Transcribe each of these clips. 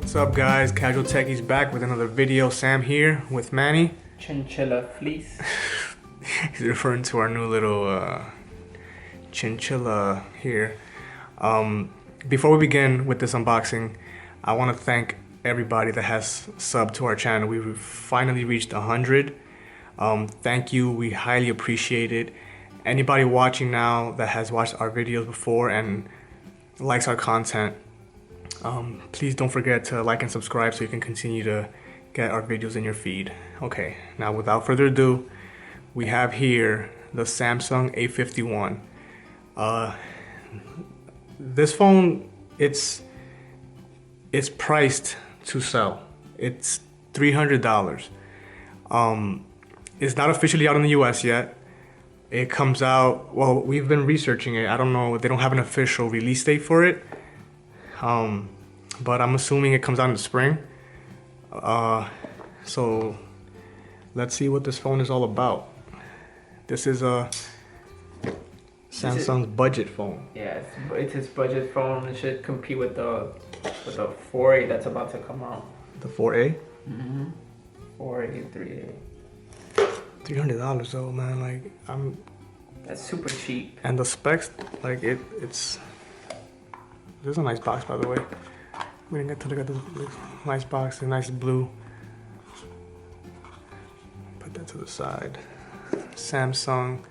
What's up guys, Casual Techies back with another video. Sam here with Manny. Chinchilla fleece. He's referring to our new little chinchilla here. Before we begin with this unboxing, I want to thank everybody that has subbed to our channel. We've finally reached 100. Thank you, we highly appreciate it. Anybody watching now that has watched our videos before and likes our content, please don't forget to like and subscribe so you can continue to get our videos in your feed. Okay, now without further ado, we have here the Samsung A51. This phone, it's priced to sell. It's $300. It's not officially out in the US yet. It comes out, well, we've been researching it. I don't know, they don't have an official release date for it. But I'm assuming it comes out in the spring. So let's see what this phone is all about. This is a Samsung's budget phone. Yeah, it's his budget phone. It should compete with the 4A that's about to come out. The 4A? Mm-hmm. 4A, 3A. $300 though, man. Like, That's super cheap. and the specs, like it's. This is a nice box, by the way. We didn't get to look at this nice box, a nice blue. Put that to the side. Samsung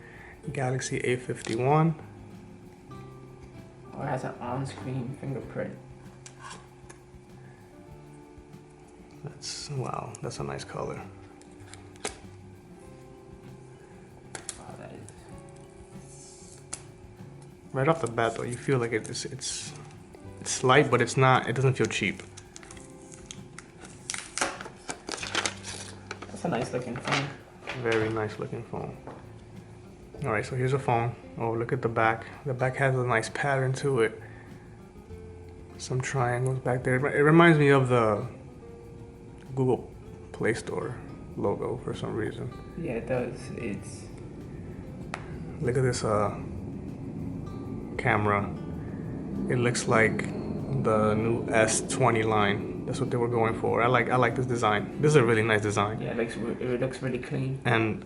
Galaxy A51. Oh, it has an on-screen fingerprint. Wow, that's a nice color. Oh, that is. Right off the bat, though, you feel like it's light, but it's not. It doesn't feel cheap. That's a nice looking phone. Very nice looking phone. All right, so here's a phone. Oh, look at the back. The back has a nice pattern to it. Some triangles back there. It reminds me of the Google Play Store logo for some reason. Yeah, it does. It's. Look at this camera. It looks like the new S20 line. That's what they were going for. I like this design. This is a really nice design. Yeah, it looks really clean. And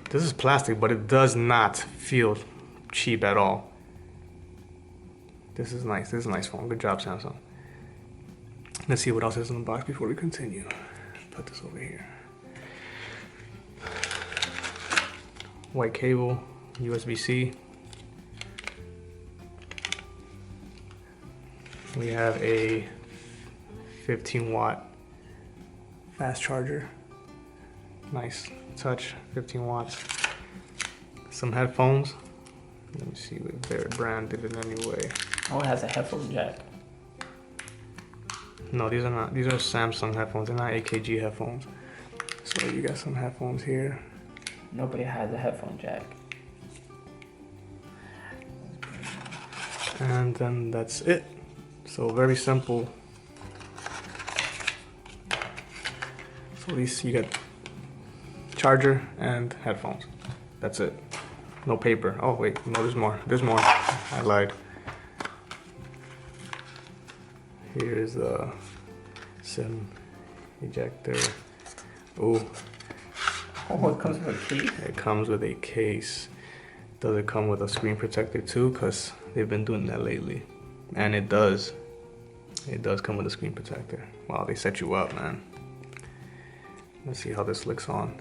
this is plastic, but it does not feel cheap at all. This is nice. This is a nice phone. Good job, Samsung. Let's see what else is in the box before we continue. Put this over here. White cable, USB-C. We have a 15-watt fast charger. Nice touch, 15 watts. Some headphones. Let me see if they're branded in any way. Oh, it has a headphone jack. No, these are not. These are Samsung headphones. They're not AKG headphones. So you got some headphones here. Nobody has a headphone jack. And then that's it. So very simple. So at least you get charger and headphones. That's it. No paper. Oh wait, no, there's more. There's more. I lied. Here's the SIM ejector. Oh, Oh, it comes with a case? it comes with a case. Does it come with a screen protector too? Because they've been doing that lately. And it does. It does come with a screen protector. Wow, they set you up, man. Let's see how this looks on.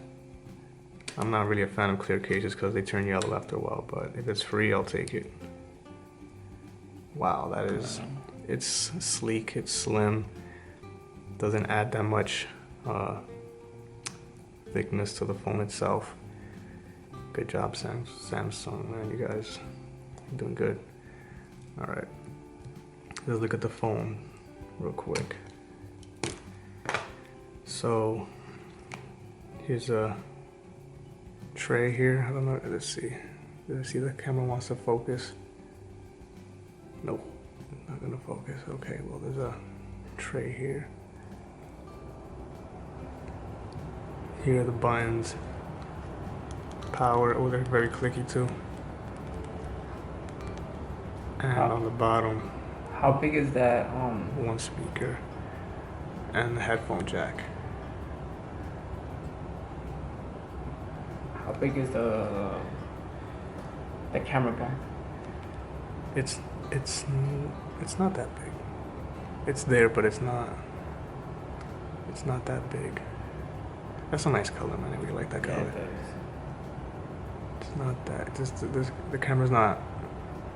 I'm not really a fan of clear cases because they turn yellow after a while, but if it's free, I'll take it. Wow, that is, it's sleek, it's slim. Doesn't add that much thickness to the phone itself. Good job, Samsung, man. You guys are doing good. All right, let's look at the phone real quick. So here's a tray here. I don't know. Let's see. Let's see. The camera wants to focus. Nope, not gonna focus. Okay, well, there's a tray here. Here are the buttons. Power. Oh, they're very clicky too. And on the bottom, How big is that? one speaker. and the headphone jack. How big is the camera bar? It's not that big. It's there, but it's not that big. That's a nice color, man. I really like that color. Yeah, it is. It's not that. The camera's not.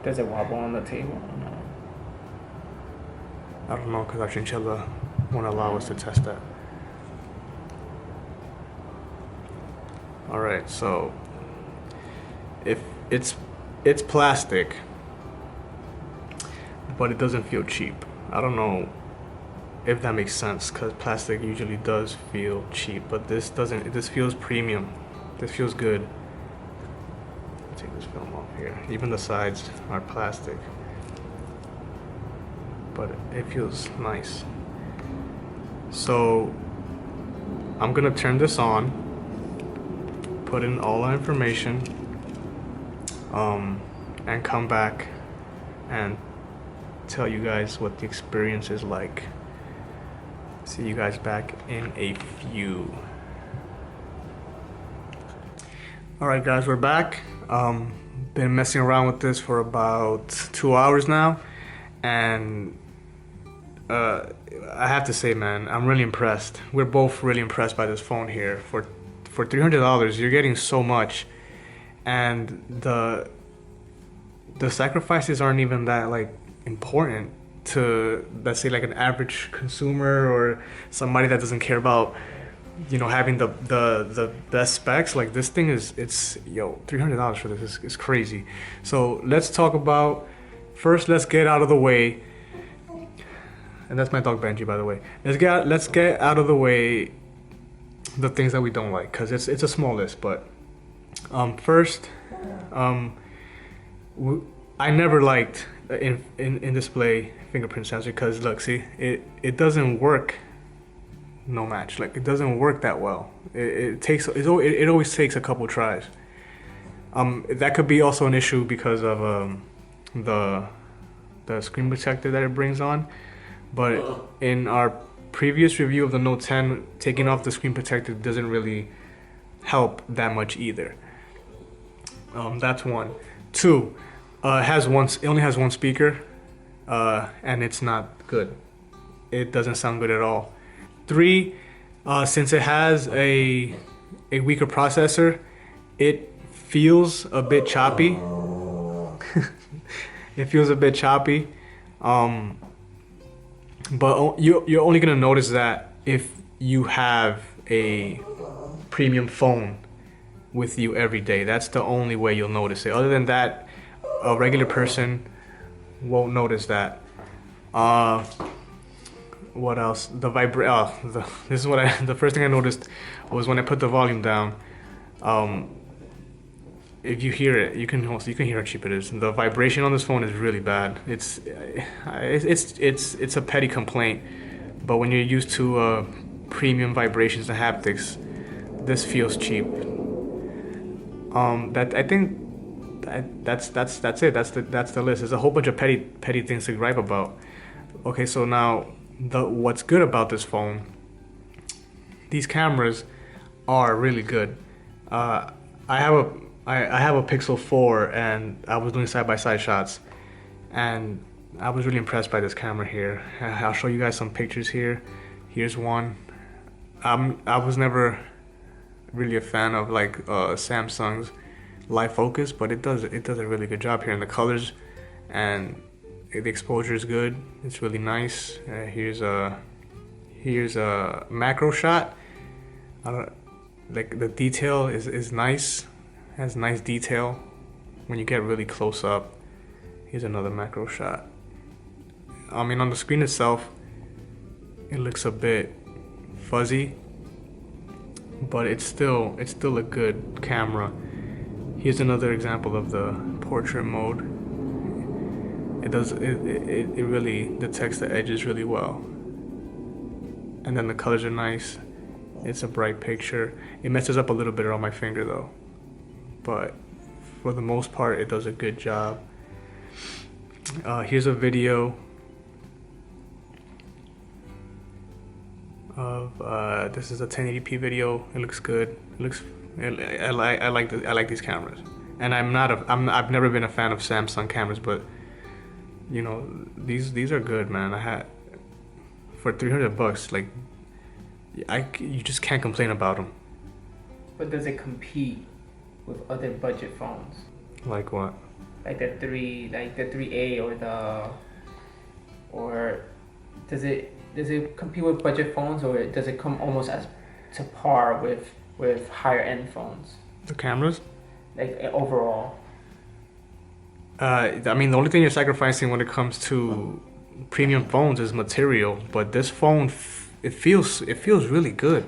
Does it wobble on the table? No. I don't know, because our chinchilla won't allow us to test that. All right, so if it's plastic, but it doesn't feel cheap. I don't know if that makes sense, because plastic usually does feel cheap, but this doesn't. This feels premium. This feels good. Take this film off here. Even the sides are plastic, but it feels nice. So I'm gonna turn this on, put in all our information, and come back and tell you guys what the experience is like. See you guys back in a few. Alright guys, we're back. Been messing around with this for about 2 hours now, and I have to say, man, I'm really impressed. We're both really impressed by this phone here. For $300, you're getting so much, and the sacrifices aren't even that like important to, let's say, like an average consumer or somebody that doesn't care about, you know, having the best specs. Like, this thing is, it's, yo, $300 for this is crazy. So let's talk about, first let's get out of the way, and that's my dog Benji, by the way. Let's get out of the way the things that we don't like, because it's a small list. But first, I never liked in display fingerprint sensor, because look, see, it doesn't work no match. Like, it doesn't work that well. It always takes a couple tries. That could be also an issue because of the screen protector that it brings on. But in our previous review of the Note 10, taking off the screen protector doesn't really help that much either. That's one. Two, it only has one speaker, and it's not good. It doesn't sound good at all. Three, since it has a weaker processor, it feels a bit choppy. It feels a bit choppy. But you're only gonna notice that if you have a premium phone with you every day. That's the only way you'll notice it. Other than that, a regular person won't notice that. What else? The this is what the first thing I noticed was when I put the volume down. If you hear it, you can hear how cheap it is. The vibration on this phone is really bad. It's a petty complaint, but when you're used to premium vibrations and haptics, this feels cheap. I think that's it. That's the list. There's a whole bunch of petty things to gripe about. Okay, so now what's good about this phone? These cameras are really good. I have a Pixel 4, and I was doing side-by-side shots, and I was really impressed by this camera here. I'll show you guys some pictures here. Here's one. I was never really a fan of like Samsung's live focus, but it does a really good job here in the colors, and the exposure is good. It's really nice. Here's a macro shot. Like, the detail is nice. Has nice detail when you get really close up. Here's another macro shot. I mean, on the screen itself, it looks a bit fuzzy, but it's still a good camera. Here's another example of the portrait mode. It really detects the edges really well, and then the colors are nice. It's a bright picture. It messes up a little bit on my finger though, but for the most part, it does a good job. Here's a video. of this is a 1080p video. It looks good. I like these cameras. And I've never been a fan of Samsung cameras, but you know, these are good, man. I had for $300, like you just can't complain about them. But does it compete with other budget phones? Like what? Like the 3A or does it compete with budget phones, or does it come almost as to par with higher end phones? The cameras? Like overall. I mean, the only thing you're sacrificing when it comes to premium phones is material, but this phone, it feels really good.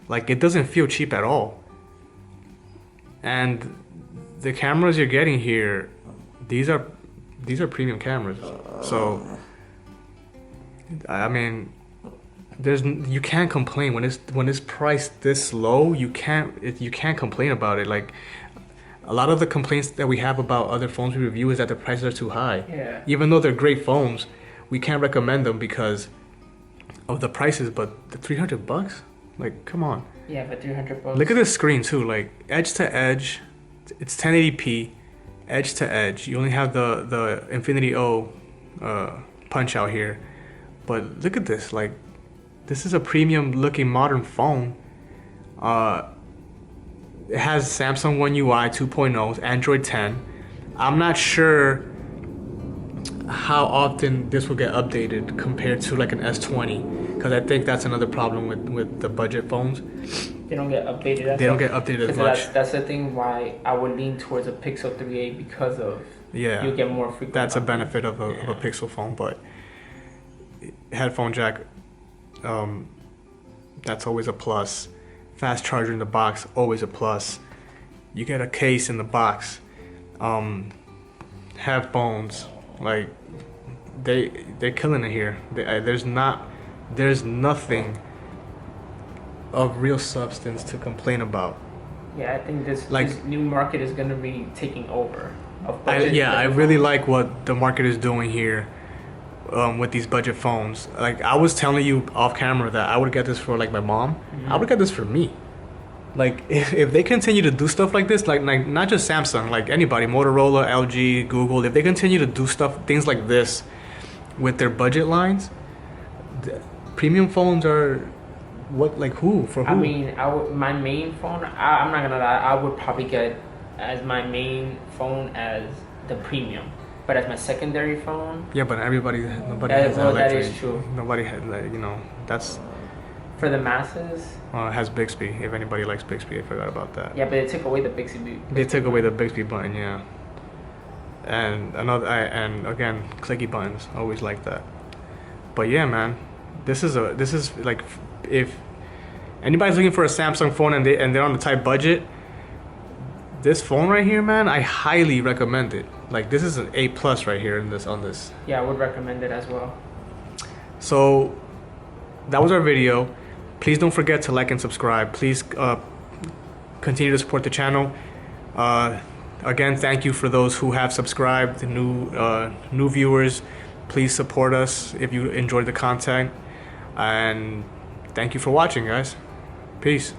Like, it doesn't feel cheap at all. And the cameras you're getting here, these are premium cameras. So, I mean, you can't complain when it's priced this low. You can't complain about it. Like, a lot of the complaints that we have about other phones we review is that the prices are too high. Yeah. Even though they're great phones, we can't recommend them because of the prices. But the $300, like, come on. Yeah, but $300. Look at this screen too. Like, edge to edge, it's 1080p, edge to edge. You only have the Infinity O punch out here, but look at this. Like, this is a premium looking modern phone. It has Samsung One UI 2.0, Android 10. I'm not sure how often this will get updated compared to like an S20, because I think that's another problem with the budget phones. They don't get updated. They don't get updated as much. That's the thing why I would lean towards a Pixel 3a, because of you get more frequent. That's a benefit of a Pixel phone, but headphone jack, that's always a plus. Fast charger in the box, always a plus. You get a case in the box. Headphones, like they're killing it here. There's nothing of real substance to complain about. Yeah, I think this new market is gonna be taking over. I really like what the market is doing here. With these budget phones, like I was telling you off camera that I would get this for like my mom. Mm-hmm. I would get this for me. Like if they continue to do stuff like this, like not just Samsung, like anybody, Motorola, LG, Google, if they continue to do things like this with their budget lines, premium phones are who? I mean, my main phone. I'm not gonna lie. I would probably get as my main phone as the premium. But as my secondary phone... Yeah, but nobody has that. That is true. Nobody has, that's... For the masses... It has Bixby, if anybody likes Bixby. I forgot about that. Yeah, but they took away the Bixby. They took away the Bixby button, yeah. And again, clicky buttons. Always like that. But yeah, man. This is like... If anybody's looking for a Samsung phone and they're on a tight budget... This phone right here, man, I highly recommend it. Like, this is an A+ right here on this. Yeah, I would recommend it as well. So, that was our video. Please don't forget to like and subscribe. Please continue to support the channel. Again, thank you for those who have subscribed, the new viewers. Please support us if you enjoyed the content. And thank you for watching, guys. Peace.